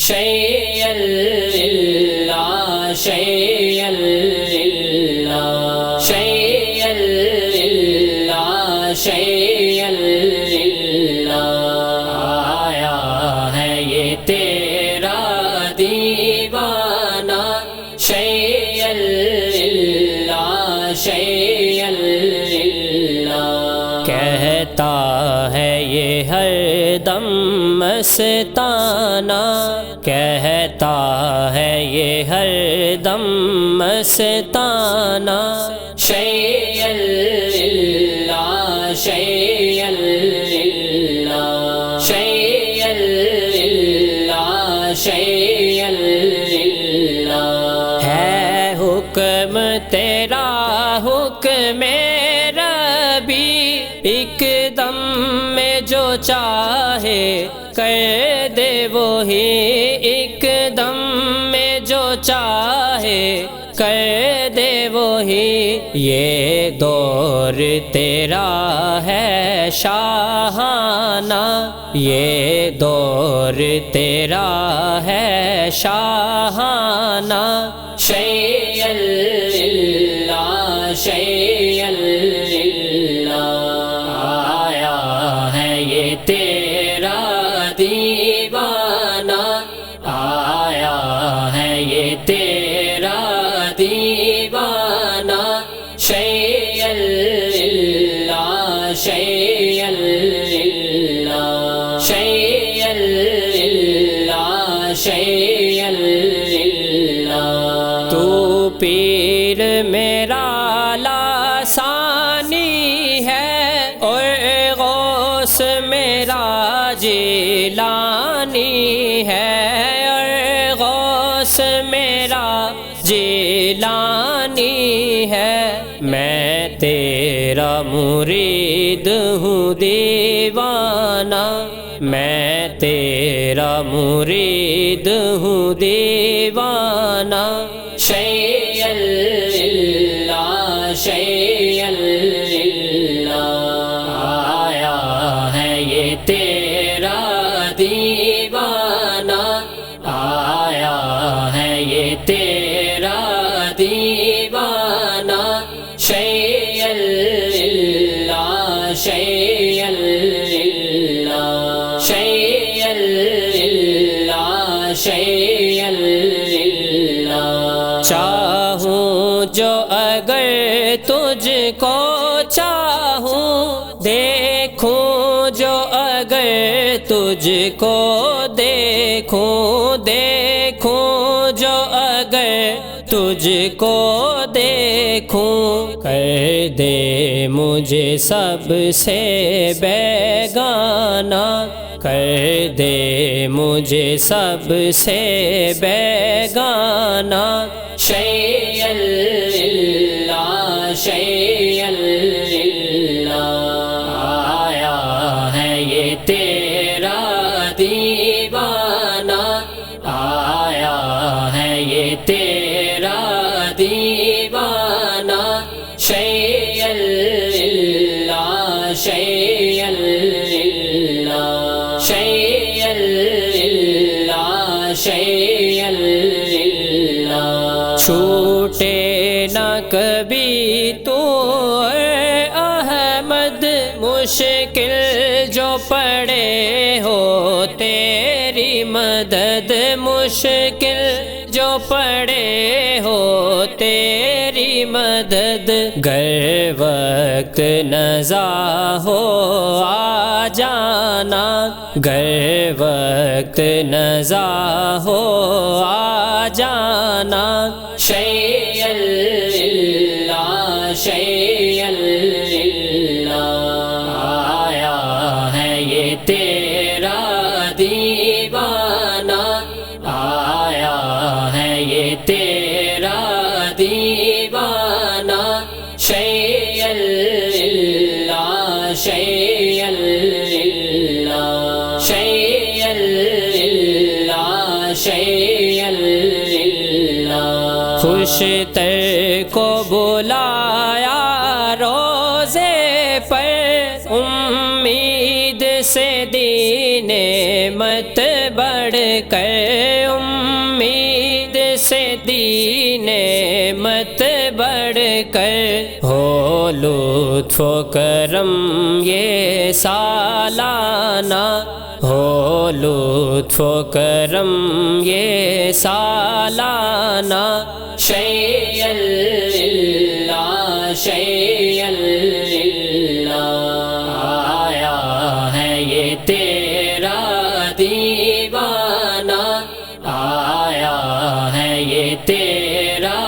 شیئا للہ شیئا للہ شیئا للہ شیئا للہ آیا ہے یہ تیرا دیوانہ شیئا للہ شیئا للہ کہتا ہے یہ ہر دم مستانہ کہتا ہے یہ ہر دم مستانہ شیئا للہ شیئا للہ شیئا للہ شیئا للہ ہے حکم تیرا حکم ربی ایک دم میں جو چاہے کر دے وہی ایک دم میں جو چاہے کر دے وہی یہ دور تیرا ہے شاہانہ یہ دور تیرا ہے شاہانہ شیئا للہ شیئا للہ آیا ہے یہ تیرا دیوانہ آیا ہے یہ تیرا دیوانہ شیئا للہ شیئا للہ شیئا للہ شیئا للہ تو پیر میرا لاسانی ہے اور غوث میرا جیلانی ہے اور غوث میرا جیلانی ہے میں تیرا مرید ہوں دیوانہ میں تیرا مرید ہوں دیوانہ شیئا للہ شیئا للہ آیا ہے یہ تیرا دیوانہ آیا ہے یہ تیرا دیوانہ شیئا للہ شیئا للہ شیئا للہ شیئا للہ چاہوں جو اگر تجھ کو چاہوں دیکھوں جو اگر تجھ کو دیکھوں دیکھوں جو اگر تجھ کو دیکھوں کر دے مجھے سب سے بیگانہ کر دے مجھے سب سے بیگانہ شیئا للہ شیئا للہ آیا ہے یہ تیرا دیوانہ آیا ہے یہ تیرا دیوانہ شیئا للہ شیئا للہ شیئا للہ شیئا للہ چھوٹے نہ کبھی تو احمد مشکل جو پڑے ہو تیری مدد مشکل جو پڑے ہو تیری مدد گر وقت نزا ہو آ جانا گر وقت نزا ہو آ جانا شیئا للہ شیئا للہ آیا ہے یہ تیرا دیوانہ آیا ہے یہ تیرا دیوانہ شیئا للہ شیئا للہ شیئا للہ شیئا للہ خوش تر کو بلایا روزے پر امید سے دین مت بڑھ کر کر ہو لطف و کرم یہ سالانہ، ہو لطف و کرم یہ سالانہ، شیئا للہ شیئا للہ، آیا ہے یہ تیرا دیوانہ، آیا ہے یہ تیرا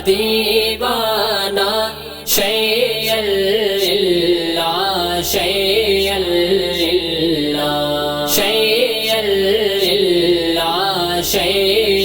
دیوانہ، شیئا للہ شیئا للہ، شیئا للہ شیئا